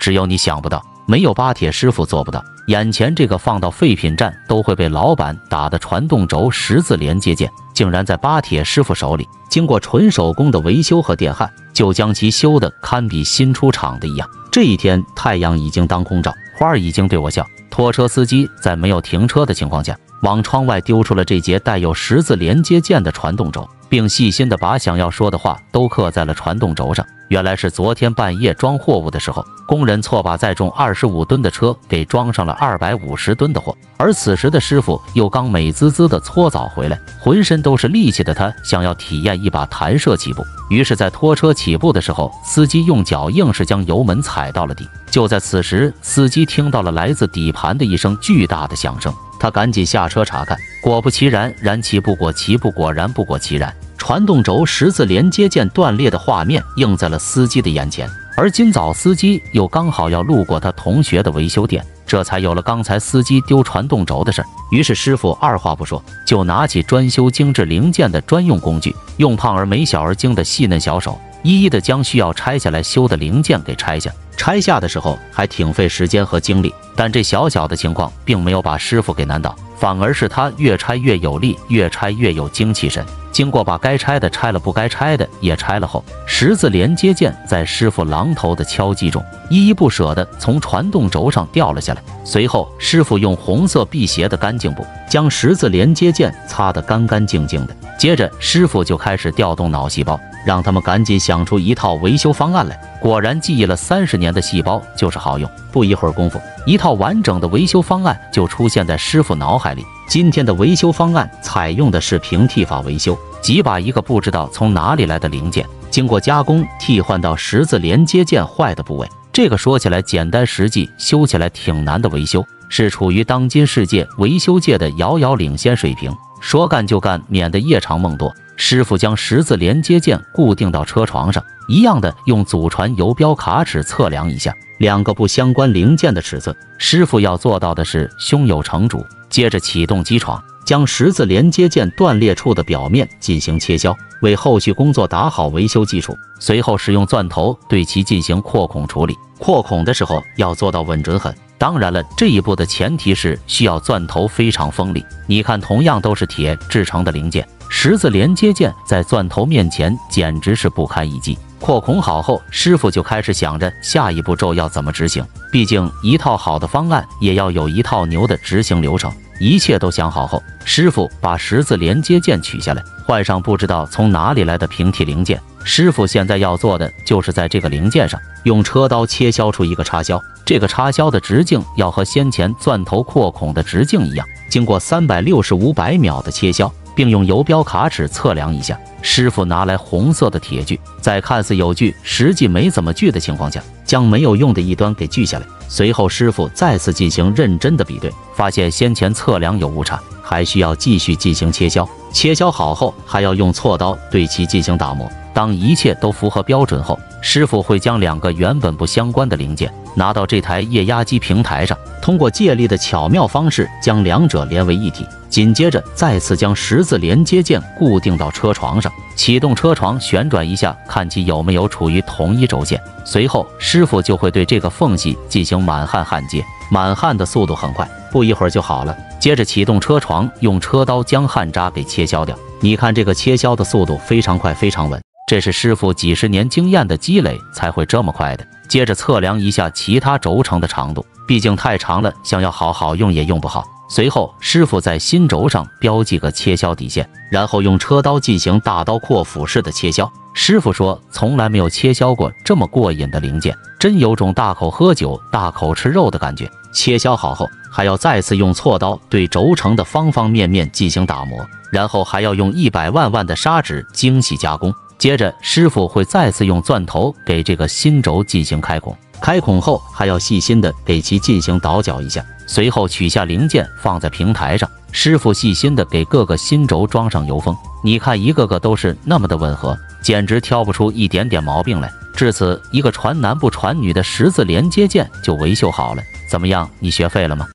只有你想不到，没有巴铁师傅做不到。眼前这个放到废品站都会被老板打的传动轴十字连接件，竟然在巴铁师傅手里，经过纯手工的维修和电焊，就将其修得堪比新出厂的一样。这一天，太阳已经当空照，花儿已经对我笑。拖车司机在没有停车的情况下，往窗外丢出了这节带有十字连接件的传动轴，并细心地把想要说的话都刻在了传动轴上。原来是昨天半夜装货物的时候，工人错把载重25吨的车给装上了250吨的货，而此时的师傅又刚美滋滋地搓澡回来，浑身都是力气的他想要体验一把弹射起步。于是，在拖车起步的时候，司机用脚硬是将油门踩到了底。就在此时，司机听到了来自底盘的一声巨大的响声，他赶紧下车查看，果不其然，然其不果其不果然不果其然，传动轴十字连接件断裂的画面映在了司机的眼前。而今早司机又刚好要路过他同学的维修店，这才有了刚才司机丢传动轴的事儿。于是师傅二话不说，就拿起专修精致零件的专用工具，用胖而美小而精的细嫩小手，一一的将需要拆下来修的零件给拆下。拆下的时候还挺费时间和精力，但这小小的情况并没有把师傅给难倒，反而是他越拆越有力，越拆越有精气神。经过把该拆的拆了，不该拆的也拆了后，十字连接件在师傅榔头的敲击中，依依不舍地从传动轴上掉了下来。随后，师傅用红色辟邪的干净布将十字连接件擦得干干净净的。接着，师傅就开始调动脑细胞，让他们赶紧想出一套维修方案来。果然，记忆了30年的细胞就是好用。不一会儿功夫，一套完整的维修方案就出现在师傅脑海里。今天的维修方案采用的是平替法维修，即把一个不知道从哪里来的零件经过加工替换到十字连接件坏的部位。这个说起来简单，实际修起来挺难的维修，是处于当今世界维修界的遥遥领先水平。说干就干，免得夜长梦多。师傅将十字连接件固定到车床上，一样的用祖传游标卡尺测量一下两个不相关零件的尺寸。师傅要做到的是胸有成竹，接着启动机床，将十字连接件断裂处的表面进行切削，为后续工作打好维修基础。随后使用钻头对其进行扩孔处理，扩孔的时候要做到稳准狠。当然了，这一步的前提是需要钻头非常锋利。你看，同样都是铁制成的零件，十字连接件在钻头面前简直是不堪一击。扩孔好后，师傅就开始想着下一步骤要怎么执行。毕竟一套好的方案也要有一套牛的执行流程。一切都想好后，师傅把十字连接件取下来，换上不知道从哪里来的平替零件。师傅现在要做的就是在这个零件上用车刀切削出一个插销，这个插销的直径要和先前钻头扩孔的直径一样。经过360-500秒的切削，并用游标卡尺测量一下，师傅拿来红色的铁锯，在看似有锯实际没怎么锯的情况下，将没有用的一端给锯下来。随后师傅再次进行认真的比对，发现先前测量有误差，还需要继续进行切削。切削好后，还要用锉刀对其进行打磨。当一切都符合标准后，师傅会将两个原本不相关的零件拿到这台液压机平台上，通过借力的巧妙方式将两者连为一体。紧接着再次将十字连接件固定到车床上，启动车床旋转一下，看其有没有处于同一轴线。随后师傅就会对这个缝隙进行满焊焊接，满焊的速度很快，不一会儿就好了。接着启动车床，用车刀将焊渣给切削掉。你看这个切削的速度非常快，非常稳，这是师傅几十年经验的积累才会这么快的。接着测量一下其他轴承的长度，毕竟太长了，想要好好用也用不好。随后师傅在新轴上标记个切削底线，然后用车刀进行大刀阔斧式的切削。师傅说从来没有切削过这么过瘾的零件，真有种大口喝酒大口吃肉的感觉。切削好后，还要再次用锉刀对轴承的方方面面进行打磨，然后还要用100万的砂纸精细加工。接着师傅会再次用钻头给这个新轴进行开孔，开孔后还要细心的给其进行倒角一下，随后取下零件放在平台上，师傅细心的给各个新轴装上油封。你看一个个都是那么的吻合，简直挑不出一点点毛病来。至此，一个传男不传女的十字连接件就维修好了。怎么样，你学废了吗？